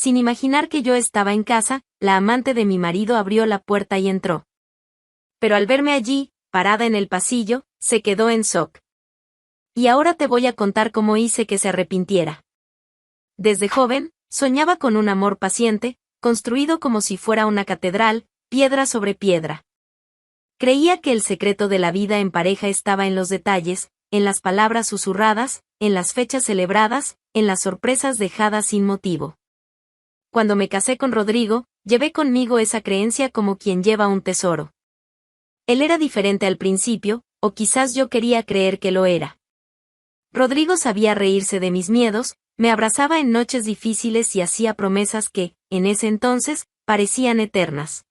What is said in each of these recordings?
Sin imaginar que yo estaba en casa, la amante de mi marido abrió la puerta y entró. Pero al verme allí, parada en el pasillo, se quedó en shock. Y ahora te voy a contar cómo hice que se arrepintiera. Desde joven, soñaba con un amor paciente, construido como si fuera una catedral, piedra sobre piedra. Creía que el secreto de la vida en pareja estaba en los detalles, en las palabras susurradas, en las fechas celebradas, en las sorpresas dejadas sin motivo. Cuando me casé con Rodrigo, llevé conmigo esa creencia como quien lleva un tesoro. Él era diferente al principio, o quizás yo quería creer que lo era. Rodrigo sabía reírse de mis miedos, me abrazaba en noches difíciles y hacía promesas que, en ese entonces, parecían eternas.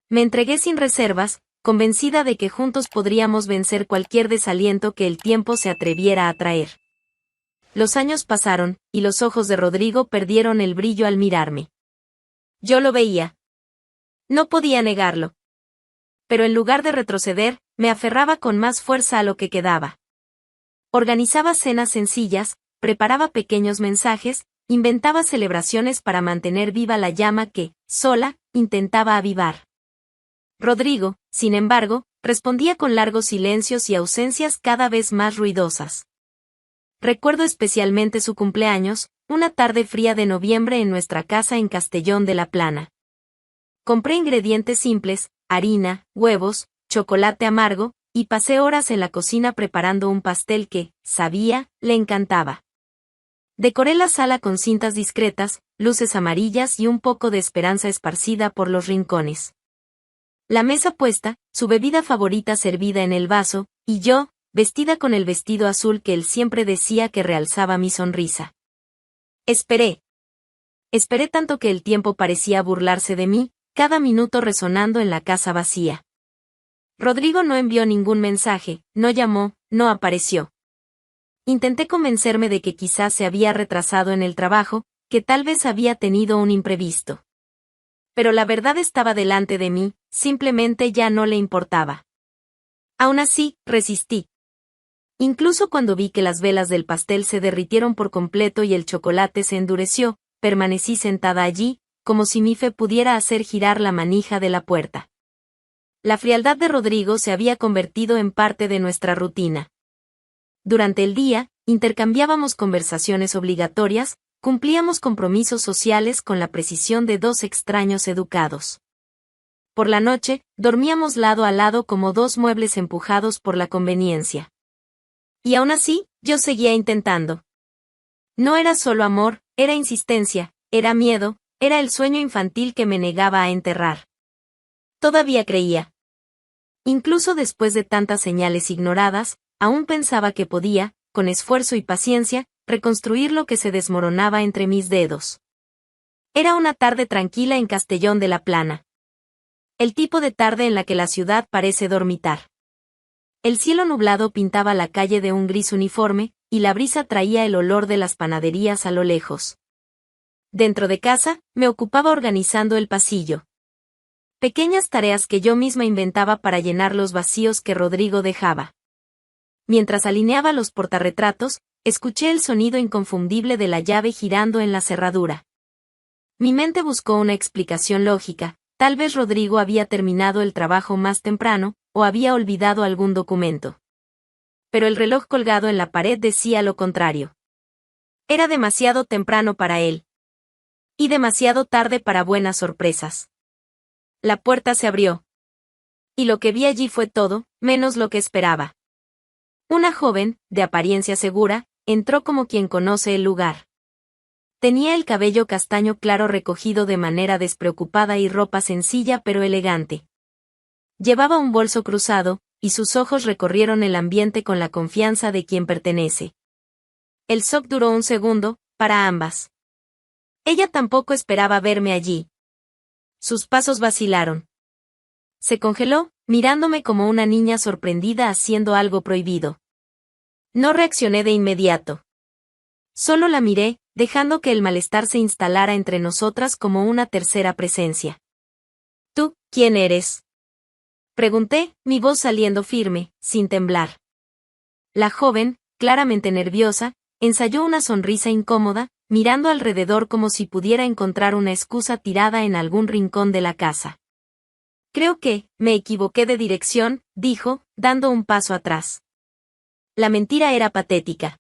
Me entregué sin reservas, convencida de que juntos podríamos vencer cualquier desaliento que el tiempo se atreviera a traer. Los años pasaron, y los ojos de Rodrigo perdieron el brillo al mirarme. Yo lo veía. No podía negarlo. Pero en lugar de retroceder, me aferraba con más fuerza a lo que quedaba. Organizaba cenas sencillas, preparaba pequeños mensajes, inventaba celebraciones para mantener viva la llama que, sola, intentaba avivar. Rodrigo, sin embargo, respondía con largos silencios y ausencias cada vez más ruidosas. Recuerdo especialmente su cumpleaños, una tarde fría de noviembre en nuestra casa en Castellón de la Plana. Compré ingredientes simples, harina, huevos, chocolate amargo, y pasé horas en la cocina preparando un pastel que, sabía, le encantaba. Decoré la sala con cintas discretas, luces amarillas y un poco de esperanza esparcida por los rincones. La mesa puesta, su bebida favorita servida en el vaso, y yo, vestida con el vestido azul que él siempre decía que realzaba mi sonrisa. Esperé. Esperé tanto que el tiempo parecía burlarse de mí, cada minuto resonando en la casa vacía. Rodrigo no envió ningún mensaje, no llamó, no apareció. Intenté convencerme de que quizás se había retrasado en el trabajo, que tal vez había tenido un imprevisto. Pero la verdad estaba delante de mí, simplemente ya no le importaba. Aún así, resistí. Incluso cuando vi que las velas del pastel se derritieron por completo y el chocolate se endureció, permanecí sentada allí, como si mi fe pudiera hacer girar la manija de la puerta. La frialdad de Rodrigo se había convertido en parte de nuestra rutina. Durante el día, intercambiábamos conversaciones obligatorias, cumplíamos compromisos sociales con la precisión de dos extraños educados. Por la noche, dormíamos lado a lado como dos muebles empujados por la conveniencia. Y aún así, yo seguía intentando. No era solo amor, era insistencia, era miedo, era el sueño infantil que me negaba a enterrar. Todavía creía. Incluso después de tantas señales ignoradas, aún pensaba que podía, con esfuerzo y paciencia, reconstruir lo que se desmoronaba entre mis dedos. Era una tarde tranquila en Castellón de la Plana. El tipo de tarde en la que la ciudad parece dormitar. El cielo nublado pintaba la calle de un gris uniforme, y la brisa traía el olor de las panaderías a lo lejos. Dentro de casa, me ocupaba organizando el pasillo. Pequeñas tareas que yo misma inventaba para llenar los vacíos que Rodrigo dejaba. Mientras alineaba los portarretratos, escuché el sonido inconfundible de la llave girando en la cerradura. Mi mente buscó una explicación lógica, tal vez Rodrigo había terminado el trabajo más temprano, o había olvidado algún documento. Pero el reloj colgado en la pared decía lo contrario. Era demasiado temprano para él. Y demasiado tarde para buenas sorpresas. La puerta se abrió. Y lo que vi allí fue todo, menos lo que esperaba. Una joven, de apariencia segura, entró como quien conoce el lugar. Tenía el cabello castaño claro recogido de manera despreocupada y ropa sencilla pero elegante. Llevaba un bolso cruzado, y sus ojos recorrieron el ambiente con la confianza de quien pertenece. El shock duró un segundo, para ambas. Ella tampoco esperaba verme allí. Sus pasos vacilaron. Se congeló, mirándome como una niña sorprendida haciendo algo prohibido. No reaccioné de inmediato. Solo la miré, dejando que el malestar se instalara entre nosotras como una tercera presencia. ¿Tú, quién eres? Pregunté, mi voz saliendo firme, sin temblar. La joven, claramente nerviosa, ensayó una sonrisa incómoda, mirando alrededor como si pudiera encontrar una excusa tirada en algún rincón de la casa. Creo que, me equivoqué de dirección, dijo, dando un paso atrás. La mentira era patética.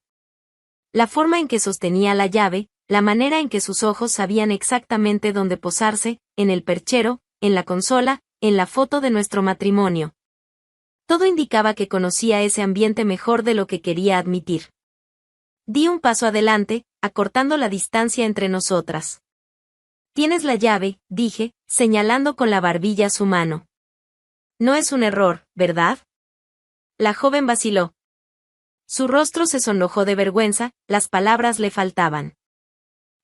La forma en que sostenía la llave, la manera en que sus ojos sabían exactamente dónde posarse, en el perchero, en la consola, en la foto de nuestro matrimonio. Todo indicaba que conocía ese ambiente mejor de lo que quería admitir. Di un paso adelante, acortando la distancia entre nosotras. Tienes la llave, dije, señalando con la barbilla su mano. No es un error, ¿verdad? La joven vaciló. Su rostro se sonrojó de vergüenza, las palabras le faltaban.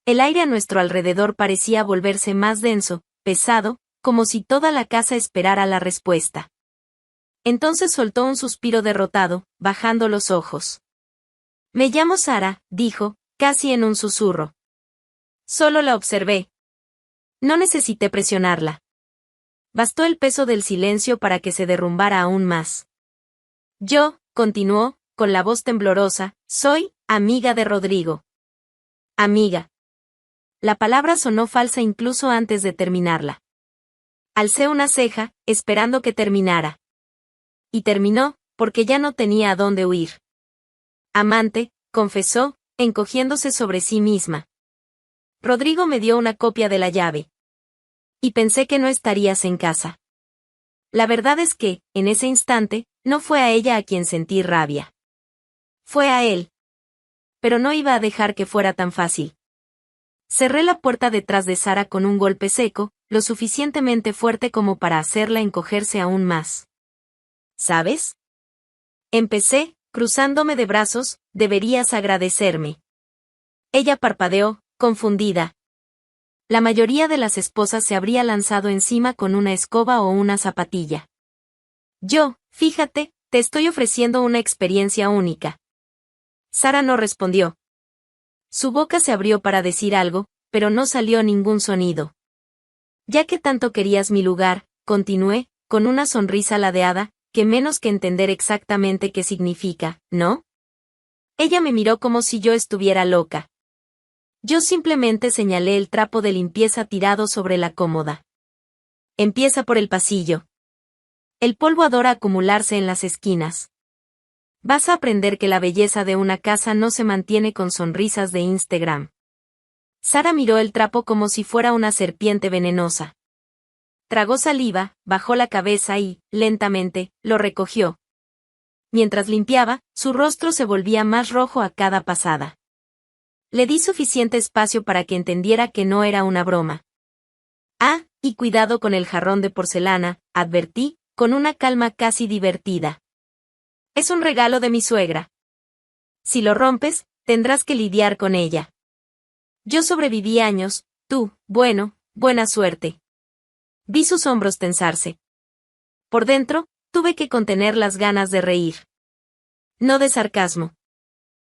El aire a nuestro alrededor parecía volverse más denso, pesado, como si toda la casa esperara la respuesta. Entonces soltó un suspiro derrotado, bajando los ojos. Me llamo Sara, dijo, casi en un susurro. Solo la observé. No necesité presionarla. Bastó el peso del silencio para que se derrumbara aún más. Yo, continuó, con la voz temblorosa, soy amiga de Rodrigo. Amiga. La palabra sonó falsa incluso antes de terminarla. Alcé una ceja, esperando que terminara. Y terminó, porque ya no tenía a dónde huir. Amante, confesó, encogiéndose sobre sí misma. Rodrigo me dio una copia de la llave. Y pensé que no estarías en casa. La verdad es que, en ese instante, no fue a ella a quien sentí rabia. Fue a él. Pero no iba a dejar que fuera tan fácil. Cerré la puerta detrás de Sara con un golpe seco, lo suficientemente fuerte como para hacerla encogerse aún más. ¿Sabes? Empecé, cruzándome de brazos, deberías agradecerme. Ella parpadeó, confundida. La mayoría de las esposas se habría lanzado encima con una escoba o una zapatilla. Yo, fíjate, te estoy ofreciendo una experiencia única. Sara no respondió. Su boca se abrió para decir algo, pero no salió ningún sonido. Ya que tanto querías mi lugar, continué, con una sonrisa ladeada, que menos que entender exactamente qué significa, ¿no? Ella me miró como si yo estuviera loca. Yo simplemente señalé el trapo de limpieza tirado sobre la cómoda. Empieza por el pasillo. El polvo adora acumularse en las esquinas. Vas a aprender que la belleza de una casa no se mantiene con sonrisas de Instagram. Sara miró el trapo como si fuera una serpiente venenosa. Tragó saliva, bajó la cabeza y, lentamente, lo recogió. Mientras limpiaba, su rostro se volvía más rojo a cada pasada. Le di suficiente espacio para que entendiera que no era una broma. Ah, y cuidado con el jarrón de porcelana, advertí, con una calma casi divertida. Es un regalo de mi suegra. Si lo rompes, tendrás que lidiar con ella. Yo sobreviví años, tú, bueno, buena suerte. Vi sus hombros tensarse. Por dentro, tuve que contener las ganas de reír. No de sarcasmo.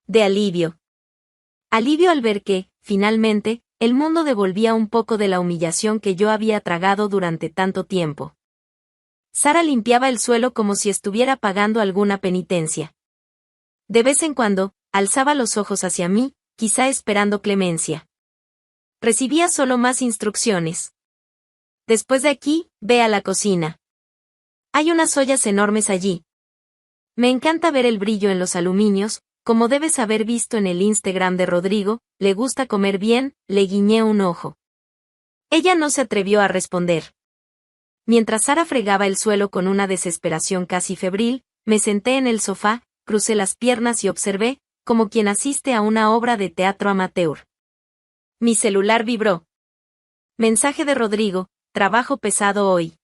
De alivio. Alivio al ver que, finalmente, el mundo devolvía un poco de la humillación que yo había tragado durante tanto tiempo. Sara limpiaba el suelo como si estuviera pagando alguna penitencia. De vez en cuando, alzaba los ojos hacia mí, quizá esperando clemencia. Recibía solo más instrucciones. Después de aquí, ve a la cocina. Hay unas ollas enormes allí. Me encanta ver el brillo en los aluminios, como debes haber visto en el Instagram de Rodrigo, le gusta comer bien, le guiñé un ojo. Ella no se atrevió a responder. Mientras Sara fregaba el suelo con una desesperación casi febril, me senté en el sofá, crucé las piernas y observé, como quien asiste a una obra de teatro amateur. Mi celular vibró. Mensaje de Rodrigo, trabajo pesado hoy.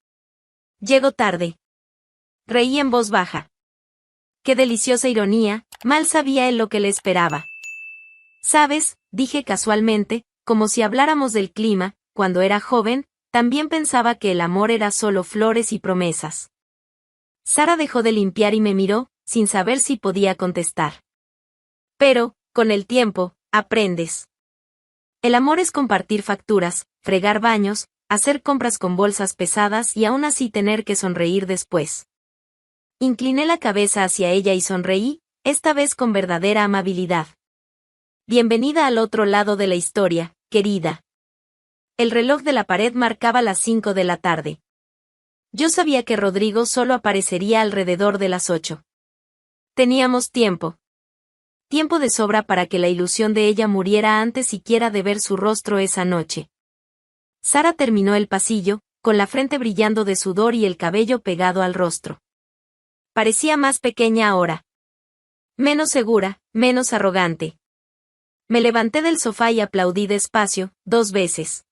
Llego tarde. Reí en voz baja. Qué deliciosa ironía, mal sabía él lo que le esperaba. ¿Sabes?, dije casualmente, como si habláramos del clima, cuando era joven, también pensaba que el amor era solo flores y promesas. Sara dejó de limpiar y me miró, sin saber si podía contestar. Pero, con el tiempo, aprendes. El amor es compartir facturas, fregar baños, hacer compras con bolsas pesadas y aún así tener que sonreír después. Incliné la cabeza hacia ella y sonreí, esta vez con verdadera amabilidad. Bienvenida al otro lado de la historia, querida. El reloj de la pared marcaba las 5 de la tarde. Yo sabía que Rodrigo solo aparecería alrededor de las 8. Teníamos tiempo. Tiempo de sobra para que la ilusión de ella muriera antes siquiera de ver su rostro esa noche. Sara terminó el pasillo, con la frente brillando de sudor y el cabello pegado al rostro. Parecía más pequeña ahora. Menos segura, menos arrogante. Me levanté del sofá y aplaudí despacio, 2 veces.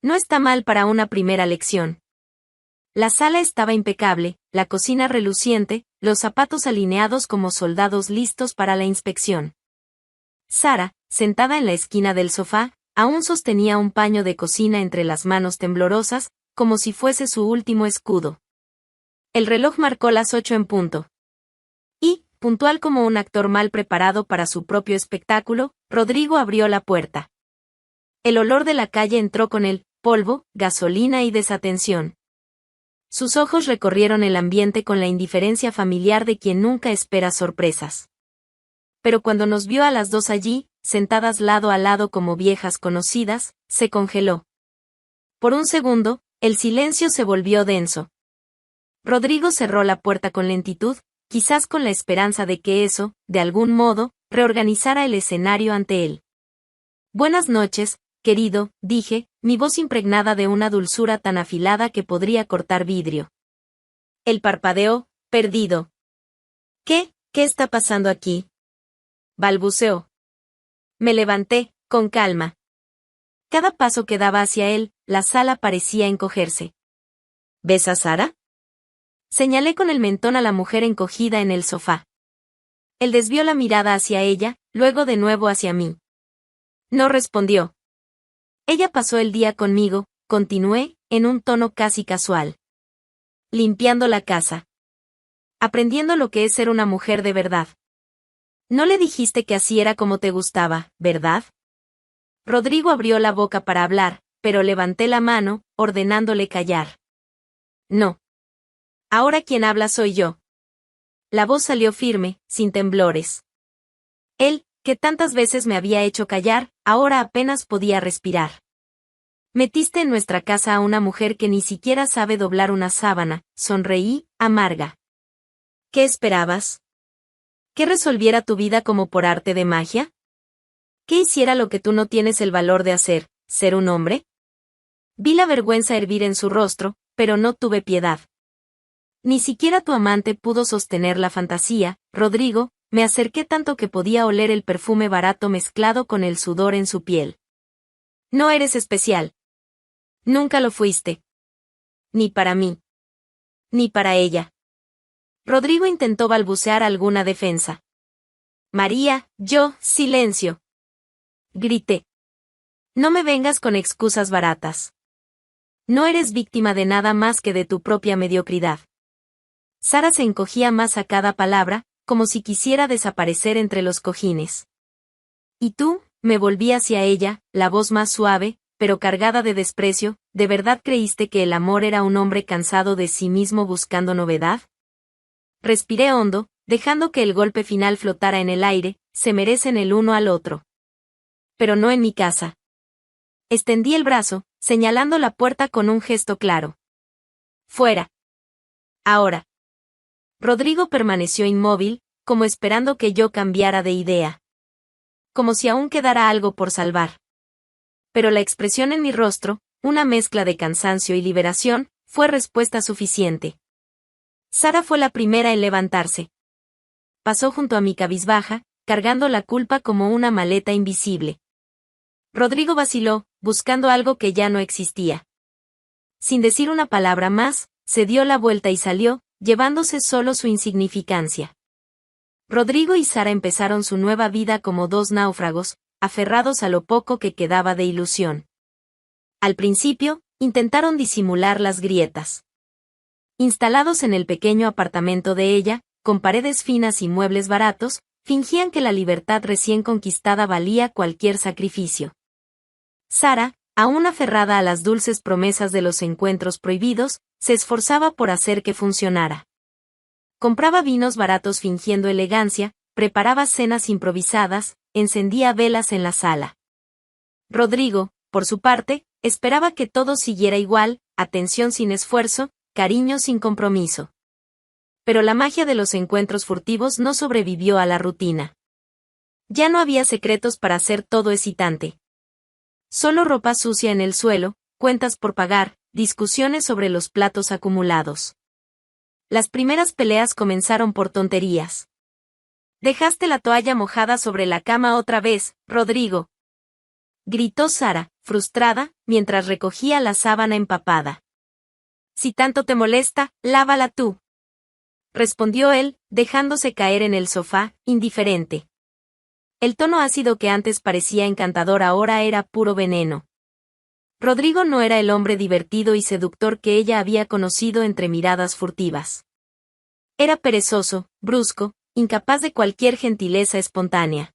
No está mal para una primera lección. La sala estaba impecable, la cocina reluciente, los zapatos alineados como soldados listos para la inspección. Sara, sentada en la esquina del sofá, aún sostenía un paño de cocina entre las manos temblorosas, como si fuese su último escudo. El reloj marcó las 8 en punto. Y, puntual como un actor mal preparado para su propio espectáculo, Rodrigo abrió la puerta. El olor de la calle entró con él, polvo, gasolina y desatención. Sus ojos recorrieron el ambiente con la indiferencia familiar de quien nunca espera sorpresas. Pero cuando nos vio a las 2 allí, sentadas lado a lado como viejas conocidas, se congeló. Por un segundo, el silencio se volvió denso. Rodrigo cerró la puerta con lentitud, quizás con la esperanza de que eso, de algún modo, reorganizara el escenario ante él. Buenas noches, querido, dije, mi voz impregnada de una dulzura tan afilada que podría cortar vidrio. Él parpadeó, perdido. ¿Qué está pasando aquí?, balbuceó. Me levanté, con calma. Cada paso que daba hacia él, la sala parecía encogerse. ¿Ves a Sara?, señalé con el mentón a la mujer encogida en el sofá. Él desvió la mirada hacia ella, luego de nuevo hacia mí. No respondió. Ella pasó el día conmigo, continué, en un tono casi casual. Limpiando la casa. Aprendiendo lo que es ser una mujer de verdad. No le dijiste que así era como te gustaba, ¿verdad? Rodrigo abrió la boca para hablar, pero levanté la mano, ordenándole callar. No. Ahora quien habla soy yo. La voz salió firme, sin temblores. Él, que tantas veces me había hecho callar, ahora apenas podía respirar. Metiste en nuestra casa a una mujer que ni siquiera sabe doblar una sábana, sonreí, amarga. ¿Qué esperabas? ¿Que resolviera tu vida como por arte de magia? ¿Que hiciera lo que tú no tienes el valor de hacer, ser un hombre? Vi la vergüenza hervir en su rostro, pero no tuve piedad. Ni siquiera tu amante pudo sostener la fantasía, Rodrigo, me acerqué tanto que podía oler el perfume barato mezclado con el sudor en su piel. No eres especial. Nunca lo fuiste. Ni para mí. Ni para ella. Rodrigo intentó balbucear alguna defensa. María, silencio. Grité. No me vengas con excusas baratas. No eres víctima de nada más que de tu propia mediocridad. Sara se encogía más a cada palabra, como si quisiera desaparecer entre los cojines. ¿Y tú? Me volví hacia ella, la voz más suave, pero cargada de desprecio. ¿De verdad creíste que el amor era un hombre cansado de sí mismo buscando novedad? Respiré hondo, dejando que el golpe final flotara en el aire. Se merecen el uno al otro. Pero no en mi casa. Extendí el brazo, señalando la puerta con un gesto claro. Fuera. Ahora. Rodrigo permaneció inmóvil, como esperando que yo cambiara de idea. Como si aún quedara algo por salvar. Pero la expresión en mi rostro, una mezcla de cansancio y liberación, fue respuesta suficiente. Sara fue la primera en levantarse. Pasó junto a mi cabizbaja, cargando la culpa como una maleta invisible. Rodrigo vaciló, buscando algo que ya no existía. Sin decir una palabra más, se dio la vuelta y salió, llevándose solo su insignificancia. Rodrigo y Sara empezaron su nueva vida como 2 náufragos, aferrados a lo poco que quedaba de ilusión. Al principio, intentaron disimular las grietas. Instalados en el pequeño apartamento de ella, con paredes finas y muebles baratos, fingían que la libertad recién conquistada valía cualquier sacrificio. Sara, aún aferrada a las dulces promesas de los encuentros prohibidos, se esforzaba por hacer que funcionara. Compraba vinos baratos fingiendo elegancia, preparaba cenas improvisadas, encendía velas en la sala. Rodrigo, por su parte, esperaba que todo siguiera igual, atención sin esfuerzo, cariño sin compromiso. Pero la magia de los encuentros furtivos no sobrevivió a la rutina. Ya no había secretos para hacer todo excitante. Solo ropa sucia en el suelo, cuentas por pagar, discusiones sobre los platos acumulados. Las primeras peleas comenzaron por tonterías. «Dejaste la toalla mojada sobre la cama otra vez, Rodrigo», gritó Sara, frustrada, mientras recogía la sábana empapada. «Si tanto te molesta, lávala tú», respondió él, dejándose caer en el sofá, indiferente. El tono ácido que antes parecía encantador ahora era puro veneno. Rodrigo no era el hombre divertido y seductor que ella había conocido entre miradas furtivas. Era perezoso, brusco, incapaz de cualquier gentileza espontánea.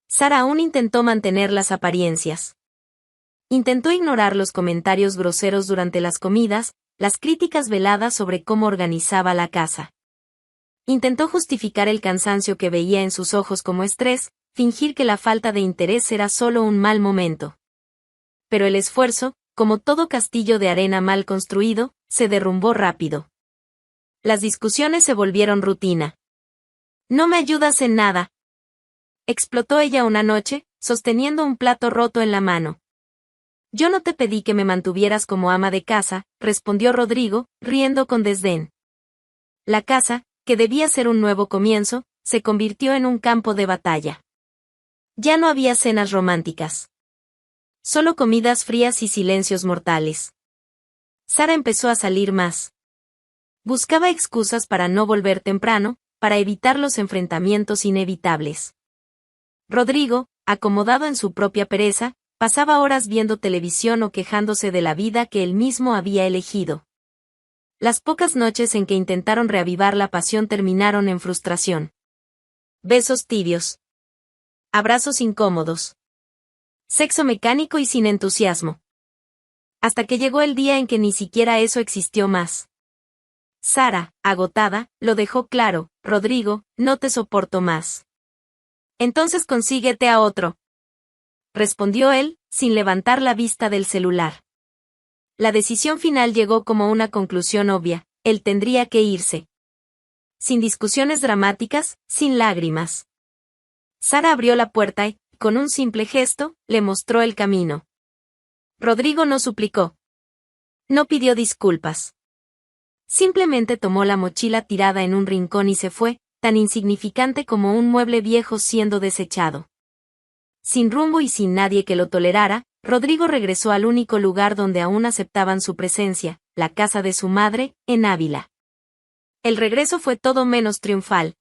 Sara aún intentó mantener las apariencias. Intentó ignorar los comentarios groseros durante las comidas, las críticas veladas sobre cómo organizaba la casa. Intentó justificar el cansancio que veía en sus ojos como estrés, fingir que la falta de interés era solo un mal momento. Pero el esfuerzo, como todo castillo de arena mal construido, se derrumbó rápido. Las discusiones se volvieron rutina. «No me ayudas en nada», explotó ella una noche, sosteniendo un plato roto en la mano. «Yo no te pedí que me mantuvieras como ama de casa», respondió Rodrigo, riendo con desdén. La casa, que debía ser un nuevo comienzo, se convirtió en un campo de batalla. Ya no había cenas románticas. Solo comidas frías y silencios mortales. Sara empezó a salir más. Buscaba excusas para no volver temprano, para evitar los enfrentamientos inevitables. Rodrigo, acomodado en su propia pereza, pasaba horas viendo televisión o quejándose de la vida que él mismo había elegido. Las pocas noches en que intentaron reavivar la pasión terminaron en frustración. Besos tibios. Abrazos incómodos. Sexo mecánico y sin entusiasmo. Hasta que llegó el día en que ni siquiera eso existió más. Sara, agotada, lo dejó claro: «Rodrigo, no te soporto más». «Entonces consíguete a otro», respondió él, sin levantar la vista del celular. La decisión final llegó como una conclusión obvia: él tendría que irse. Sin discusiones dramáticas, sin lágrimas. Sara abrió la puerta y, con un simple gesto, le mostró el camino. Rodrigo no suplicó. No pidió disculpas. Simplemente tomó la mochila tirada en un rincón y se fue, tan insignificante como un mueble viejo siendo desechado. Sin rumbo y sin nadie que lo tolerara, Rodrigo regresó al único lugar donde aún aceptaban su presencia, la casa de su madre, en Ávila. El regreso fue todo menos triunfal.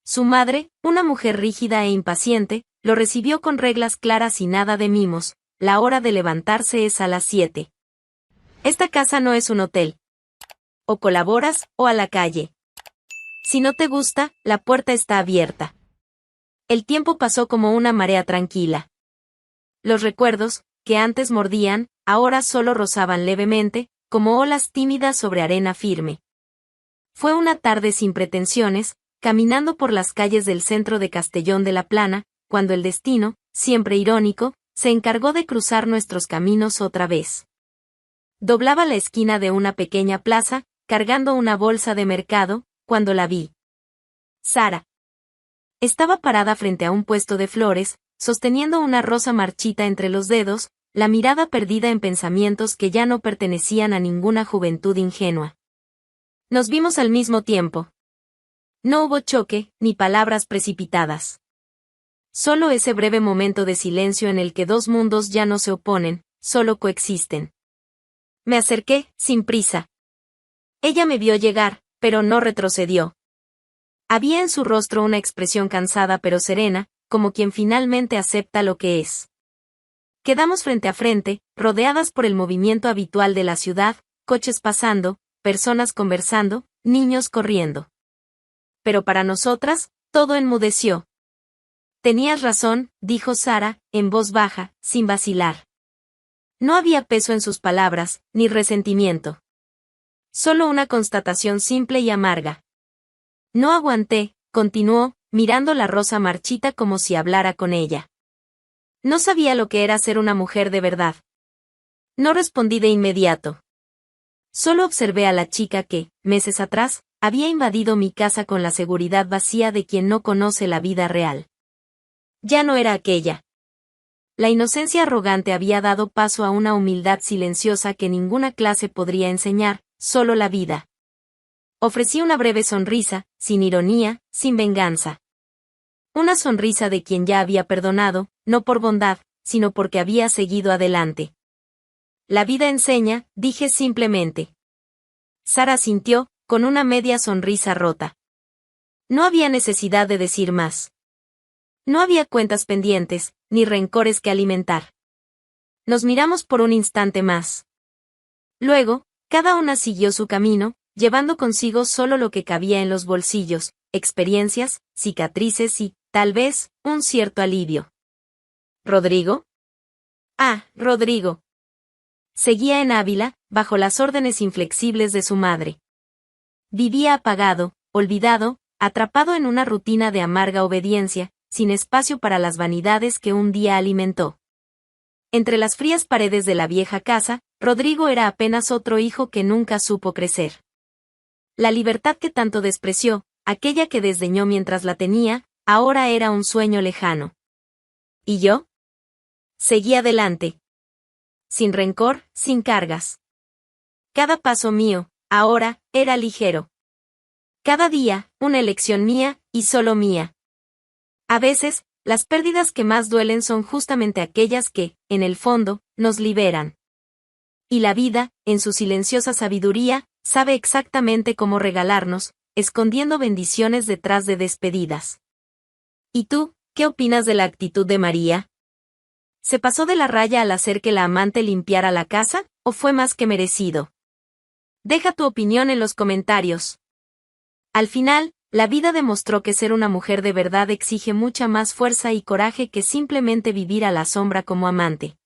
Su madre, una mujer rígida e impaciente, lo recibió con reglas claras y nada de mimos: la hora de levantarse es a las 7. Esta casa no es un hotel. O colaboras, o a la calle. Si no te gusta, la puerta está abierta. El tiempo pasó como una marea tranquila. Los recuerdos, que antes mordían, ahora solo rozaban levemente, como olas tímidas sobre arena firme. Fue una tarde sin pretensiones, caminando por las calles del centro de Castellón de la Plana, cuando el destino, siempre irónico, se encargó de cruzar nuestros caminos otra vez. Doblaba la esquina de una pequeña plaza, cargando una bolsa de mercado, cuando la vi. Sara. Estaba parada frente a un puesto de flores, sosteniendo una rosa marchita entre los dedos, la mirada perdida en pensamientos que ya no pertenecían a ninguna juventud ingenua. Nos vimos al mismo tiempo. No hubo choque, ni palabras precipitadas. Solo ese breve momento de silencio en el que dos mundos ya no se oponen, solo coexisten. Me acerqué, sin prisa. Ella me vio llegar, pero no retrocedió. Había en su rostro una expresión cansada pero serena, como quien finalmente acepta lo que es. Quedamos frente a frente, rodeadas por el movimiento habitual de la ciudad, coches pasando, personas conversando, niños corriendo. Pero para nosotras, todo enmudeció. Tenías razón, dijo Sara, en voz baja, sin vacilar. No había peso en sus palabras, ni resentimiento. Solo una constatación simple y amarga. No aguanté, continuó, mirando la rosa marchita como si hablara con ella. No sabía lo que era ser una mujer de verdad. No respondí de inmediato. Solo observé a la chica que, meses atrás, había invadido mi casa con la seguridad vacía de quien no conoce la vida real. Ya no era aquella. La inocencia arrogante había dado paso a una humildad silenciosa que ninguna clase podría enseñar, solo la vida. Ofrecí una breve sonrisa, sin ironía, sin venganza. Una sonrisa de quien ya había perdonado, no por bondad, sino porque había seguido adelante. La vida enseña, dije simplemente. Sara asintió, con una media sonrisa rota. No había necesidad de decir más. No había cuentas pendientes, ni rencores que alimentar. Nos miramos por un instante más. Luego, cada una siguió su camino, llevando consigo solo lo que cabía en los bolsillos, experiencias, cicatrices y, tal vez, un cierto alivio. ¿Rodrigo? Ah, Rodrigo. Seguía en Ávila, bajo las órdenes inflexibles de su madre. Vivía apagado, olvidado, atrapado en una rutina de amarga obediencia, sin espacio para las vanidades que un día alimentó. Entre las frías paredes de la vieja casa, Rodrigo era apenas otro hijo que nunca supo crecer. La libertad que tanto despreció, aquella que desdeñó mientras la tenía, ahora era un sueño lejano. ¿Y yo? Seguí adelante. Sin rencor, sin cargas. Cada paso mío, ahora, era ligero. Cada día, una elección mía, y solo mía. A veces, las pérdidas que más duelen son justamente aquellas que, en el fondo, nos liberan. Y la vida, en su silenciosa sabiduría, sabe exactamente cómo regalarnos, escondiendo bendiciones detrás de despedidas. ¿Y tú, qué opinas de la actitud de María? ¿Se pasó de la raya al hacer que la amante limpiara la casa, o fue más que merecido? Deja tu opinión en los comentarios. Al final, la vida demostró que ser una mujer de verdad exige mucha más fuerza y coraje que simplemente vivir a la sombra como amante.